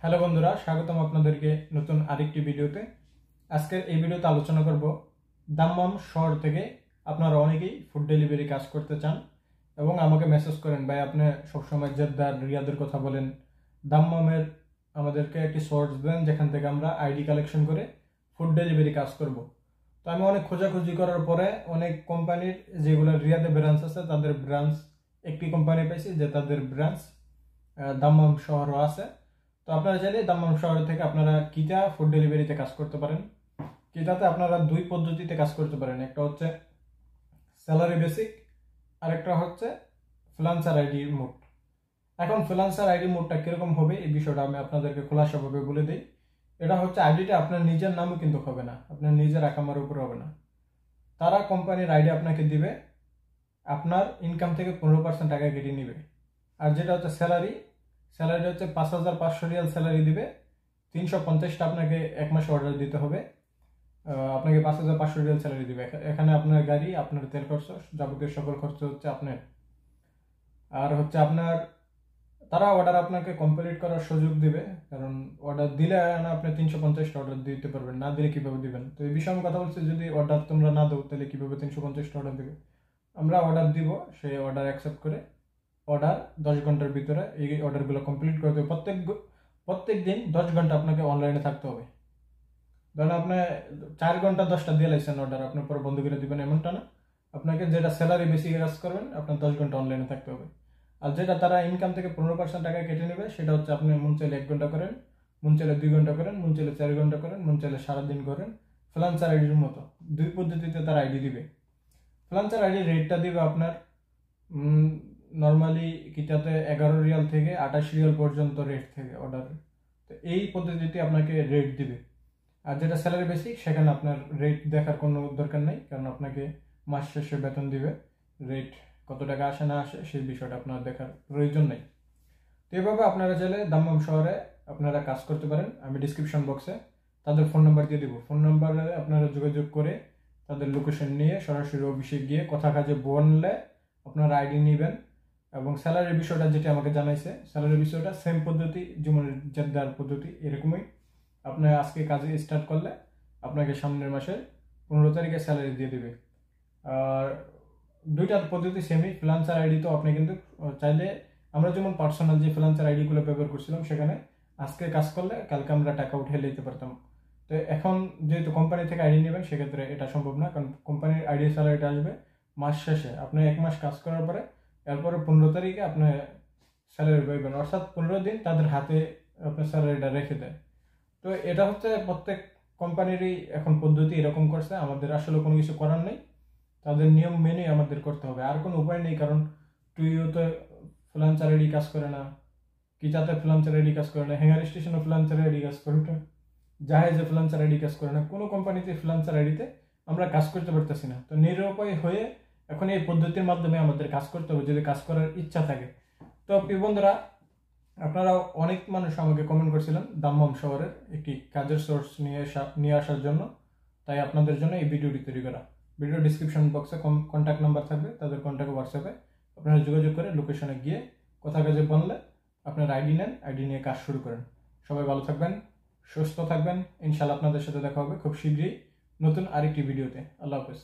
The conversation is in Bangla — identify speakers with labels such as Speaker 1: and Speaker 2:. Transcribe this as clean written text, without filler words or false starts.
Speaker 1: হ্যালো বন্ধুরা, স্বাগতম আপনাদেরকে নতুন আরেকটি ভিডিওতে। আজকের এই ভিডিওতে আলোচনা করব দাম্মাম শহর থেকে আপনারা অনেকেই ফুড ডেলিভারি কাজ করতে চান এবং আমাকে মেসেজ করেন, ভাই আপনি সবসময় জেদ্দার রিয়াদের কথা বলেন, দাম্মামের আমাদেরকে একটি সোর্স দেন যেখান থেকে আমরা আইডি কালেকশন করে ফুড ডেলিভারি কাজ করব। তো আমি অনেক খোঁজাখুঁজি করার পরে অনেক কোম্পানির যেগুলো রিয়াদে ব্রাঞ্চ আছে তাদের ব্রাঞ্চ একটি কোম্পানি পাইছি যে তাদের ব্রাঞ্চ দাম্মাম শহরও আছে। তো আপনারা চাইলে দাম্মাম শহর থেকে আপনারা কিটা ফুড ডেলিভারিতে কাজ করতে পারেন। কিটাতে আপনারা দুই পদ্ধতিতে কাজ করতে পারেন, একটা হচ্ছে স্যালারি বেসিক আর একটা হচ্ছে ফ্রিল্যান্সার আইডি মোড। এখন ফ্রিল্যান্সার আইডি মোডটা কিরকম হবে এই বিষয়টা আমি আপনাদেরকে খোলাসাভাবে বলে দিই। এটা হচ্ছে আইডিটা আপনার নিজের নামে কিন্তু হবে না, আপনার নিজের আকামার উপরে হবে না। তারা কোম্পানির আইডি আপনাকে দিবে, আপনার ইনকাম থেকে 15% টাকা কেটে নিবে। আর যেটা হচ্ছে স্যালারি হচ্ছে 5,500 রিয়াল স্যালারি দিবে, 350টা আপনাকে এক মাসে অর্ডার দিতে হবে। আপনাকে 5,500 রিয়াল স্যালারি দিবে। এখানে আপনার গাড়ি, আপনার তেল খরচ, যাবতীয় সকল খরচ হচ্ছে আপনার। আর হচ্ছে আপনার তারা অর্ডার আপনাকে কমপ্লিট করার সুযোগ দিবে, কারণ অর্ডার দিলে না আপনি 350টা অর্ডার দিতে পারবেন, না দিলে কিভাবে দিবেন। তো এই বিষয়ে আমি কথা বলছি, যদি অর্ডার তোমরা না দাও তাহলে কিভাবে 350টা অর্ডার দিবে। আমরা অর্ডার দিব, সেই অর্ডার অ্যাকসেপ্ট করে অর্ডার 10 ঘন্টার ভিতরে এই অর্ডারগুলো কমপ্লিট করতে হবে। প্রত্যেক দিন 10 ঘন্টা আপনাকে অনলাইনে থাকতে হবে। ধরেন আপনি 4 ঘন্টা 10টা দিয়ে লাইছেন অর্ডার, আপনার পরে বন্ধ করে দিবেন এমনটা না। আপনাকে যেটা স্যালারি বেশি কাজ করবেন আপনার 10 ঘন্টা অনলাইনে থাকতে হবে। আর যেটা তারা ইনকাম থেকে 15% টাকা কেটে নেবে সেটা হচ্ছে আপনি মন চাইলে 1 ঘন্টা করেন, মন চাইলে 2 ঘন্টা করেন, মন চাইলে 4 ঘন্টা করেন, মন চাইলে সারাদিন করেন। ফ্রিল্যান্সার আইডির মতো দুই পদ্ধতিতে তারা আইডি দিবে। ফ্রিল্যান্সার আইডির রেটটা দিবে আপনার নর্মালি কিটাতে 11 রিয়াল থেকে 28 রিয়াল পর্যন্ত রেট থেকে অর্ডার। তো এই পদ্ধতিতে আপনাকে রেট দিবে। আর যেটা স্যালারি বেসিক সেখানে আপনার রেট দেখার কোনো দরকার নেই, কারণ আপনাকে মাস শেষে বেতন দিবে। রেট কত টাকা আসে না আসে সেই বিষয়টা আপনার দেখার প্রয়োজন নেই। তো এভাবে আপনারা চাইলে দাম্মাম শহরে আপনারা কাজ করতে পারেন। আমি ডিসক্রিপশন বক্সে তাদের ফোন নাম্বার দিয়ে দিব। ফোন নাম্বারে আপনারা যোগাযোগ করে তাদের লোকেশন নিয়ে সরাসরি অফিসে গিয়ে কথা কাজে বললে আপনারা আইডি নেবেন। এবং স্যালারির বিষয়টা যেটা আমাকে জানাইছে, স্যালারির বিষয়টা সেম পদ্ধতি, যেমন জেদ্দার পদ্ধতি এরকমই। আপনি আজকে কাজে স্টার্ট করলে আপনাকে সামনের মাসের 15 তারিখে স্যালারি দিয়ে দেবে। আর দুইটা পদ্ধতি সেমই। ফ্রিল্যান্সার আইডি তো আপনি কিন্তু চাইলে, আমরা যেমন পার্সোনাল যে ফ্রিল্যান্সার আইডিগুলো ব্যবহার করছিলাম সেখানে আজকে কাজ করলে কালকে আমরা টাকা উঠে নিতে পারতাম। তো এখন যেহেতু কোম্পানি থেকে আইডি নেবেন সেক্ষেত্রে এটা সম্ভব না, কারণ কোম্পানির আইডি স্যালারিটা আসবে মাস শেষে। আপনি 1 মাস কাজ করার পরে এরপরে 15 তারিখে আপনি স্যালারি পাইবেন, অর্থাৎ 15 দিন তাদের হাতে আপনার স্যালারিটা রেখে দেয়। তো এটা হচ্ছে প্রত্যেক কোম্পানিরই এখন পদ্ধতি এরকম করছে, আমাদের আসলে কোনো কিছু করার নেই, তাদের নিয়ম মেনে আমাদের করতে হবে, আর কোনো উপায় নেই। কারণ টুইও তো ফ্রিল্যান্সার আইডি কাজ করে না, কিটাতে ফ্রিল্যান্সার আইডি কাজ করে না, হ্যাঙ্গার স্টেশনে ফ্রিল্যান্সার আইডি কাজ করে না, জাহাজে ফ্রিল্যান্সার আইডি কাজ করে না, কোনো কোম্পানিতে ফ্রিল্যান্সার আইডিতে আমরা কাজ করতে পারতেছি না। তো নিরুপায় হয়ে এখন এই পদ্ধতির মাধ্যমে আমাদের কাজ করতে হবে যদি কাজ করার ইচ্ছা থাকে। তো প্রিয় বন্ধুরা, আপনারা অনেক মানুষ আমাকে কমেন্ট করছিলেন দাম্মাম শহরের একটি কাজের সোর্স নিয়ে আসার জন্য, তাই আপনাদের জন্য এই ভিডিওটি তৈরি করা। ভিডিও ডিসক্রিপশন বক্সে কন্ট্যাক্ট নাম্বার থাকবে, তাদের কন্ট্যাক্ট হোয়াটসঅ্যাপে আপনারা যোগাযোগ করে লোকেশনে গিয়ে কথা কাজে বললে আপনার আইডি নেন, আইডি নিয়ে কাজ শুরু করেন। সবাই ভালো থাকবেন, সুস্থ থাকবেন। ইনশাআল্লাহ আপনাদের সাথে দেখা হবে খুব শীঘ্রই নতুন আরেকটি ভিডিওতে। আল্লাহ হাফেজ।